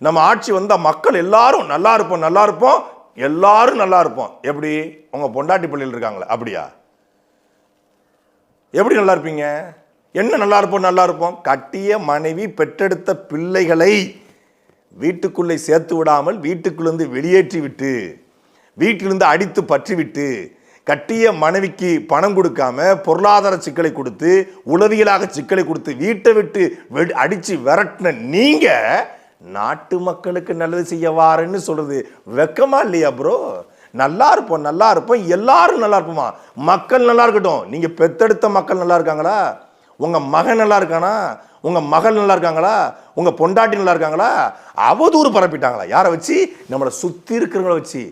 நம்ம ஆட்சி வந்தால் மக்கள் எல்லாரும் நல்லா இருப்போம் நல்லா இருப்போம், எல்லாரும் நல்லா இருப்போம். எப்படி? உங்க பொண்டாட்டி பள்ளியில் இருக்காங்களே அப்படியா? எப்படி நல்லா இருப்பீங்க? என்ன நல்லா இருப்போம் நல்லா இருப்போம்? கட்டிய மனைவி பெற்றெடுத்த பிள்ளைகளை வீட்டுக்குள்ளே சேர்த்து விடாமல் வீட்டுக்குள்ளேருந்து வெளியேற்றி விட்டு, வீட்டிலிருந்து அடித்து பற்றி விட்டு, கட்டிய மனைவிக்கு பணம் கொடுக்காம பொருளாதார சிக்கலை கொடுத்து, உளவியலாக சிக்கலை கொடுத்து, வீட்டை விட்டு அடிச்சு விரட்டின நீங்க நாட்டு மக்களுக்கு நல்லது செய்ய வாருன்னு சொல்றது வெக்கமா இல்லையா ப்ரோ? நல்லா இருப்போம் நல்லா இருப்போம், எல்லாரும் நல்லா இருப்போமா? மக்கள் நல்லா இருக்கட்டும். நீங்க பெத்தெடுத்த மக்கள் நல்லா இருக்காங்களா? உங்க மகன் நல்லா இருக்கானா? உங்க மகள் நல்லா இருக்காங்களா? உங்க பொண்டாட்டி நல்லா இருக்காங்களா? அவதூறு பரப்பிட்டாங்களா? யாரை வச்சு? நம்மளை சுத்தி இருக்கிறவங்கள வச்சு.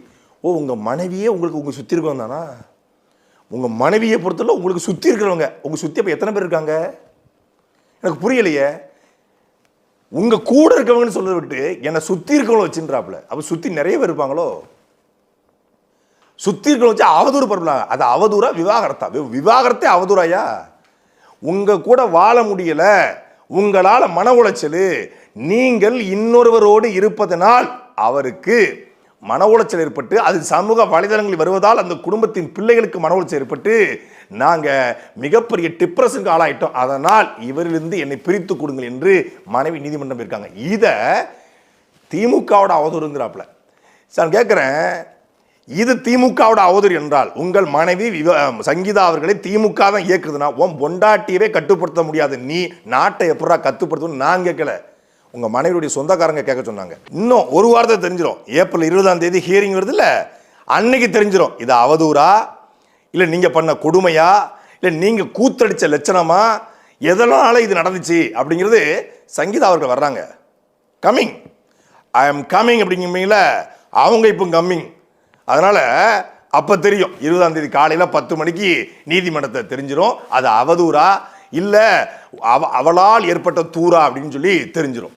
ஓ, உங்க மனைவியே உங்களுக்கு உங்க சுத்தி இருக்கிறவங்க தானா? உங்க மனைவியை பொறுத்தவரை உங்களுக்கு சுத்தி இருக்கிறவங்க, உங்க சுத்தி அப்ப எத்தனை பேர் இருக்காங்க? எனக்கு புரியலையே. உங்க கூட இருக்கவங்கன்னு சொல்ல விட்டு என்னை சுத்தி இருக்கவங்கள வச்சுன்றாப்ல. அப்ப சுத்தி நிறைய பேர் இருப்பாங்களோ? சுத்தி இருக்கவங்க வச்சு அவதூறு பரப்பலாம். அது அவதூறா விவாகரத்தா? விவாகரத்தே அவதூறாயா? உங்க கூட வாழ முடியல, உங்களால மன உளைச்சல், நீங்கள் இன்னொருவரோடு இருப்பதனால் அவருக்கு மன உளைச்சல் ஏற்பட்டு, அது சமூக வலைதளங்களில் வருவதால் அந்த குடும்பத்தின் பிள்ளைகளுக்கு மன உளைச்சல் ஏற்பட்டு நாங்க மிகப்பெரிய டிப்ரெஷனுக்கு ஆளாயிட்டோம், அதனால் இவரிலிருந்து என்னை பிரித்து கொடுங்கள் என்று மனைவி நீதிமன்றம் இருக்காங்க. இத திமுகவோட அவதூறுங்கிறாப்ல. நான் கேட்கிறேன், இது திமுகவோட அவதூறு என்றால் உங்கள் மனைவி சங்கீதா அவர்களை திமுக தான் இயக்குதுன்னா உன் பொண்டாட்டியவே கட்டுப்படுத்த முடியாது, நீ நாட்டை எப்படா கட்டுப்படுத்தணும்னு நான் கேட்கல, உங்க மனைவியுடைய சொந்தக்காரங்க கேட்க சொன்னாங்க. இன்னும் ஒரு வாரத்தை தெரிஞ்சிடும். ஏப்ரல் 20 ஹியரிங் வருது இல்ல, அன்னைக்கு தெரிஞ்சிடும் இது அவதூறா இல்ல நீங்க பண்ண கொடுமையா இல்ல நீங்க கூத்தடிச்ச லட்சணமா, எதனால இது நடந்துச்சு அப்படிங்கிறது. சங்கீதா அவர்கள் வர்றாங்க, கம்மிங், ஐ எம் கம்மிங் அப்படிங்கிறீங்கள, அவங்க இப்போ கம்மிங். அதனால அப்ப தெரியும் 20 காலையில 10 மணிக்கு நீதிமன்றத்தை தெரிஞ்சிடும் அது அவதூறா இல்ல அவளால் ஏற்பட்ட தூரா அப்படின்னு சொல்லி தெரிஞ்சிடும்.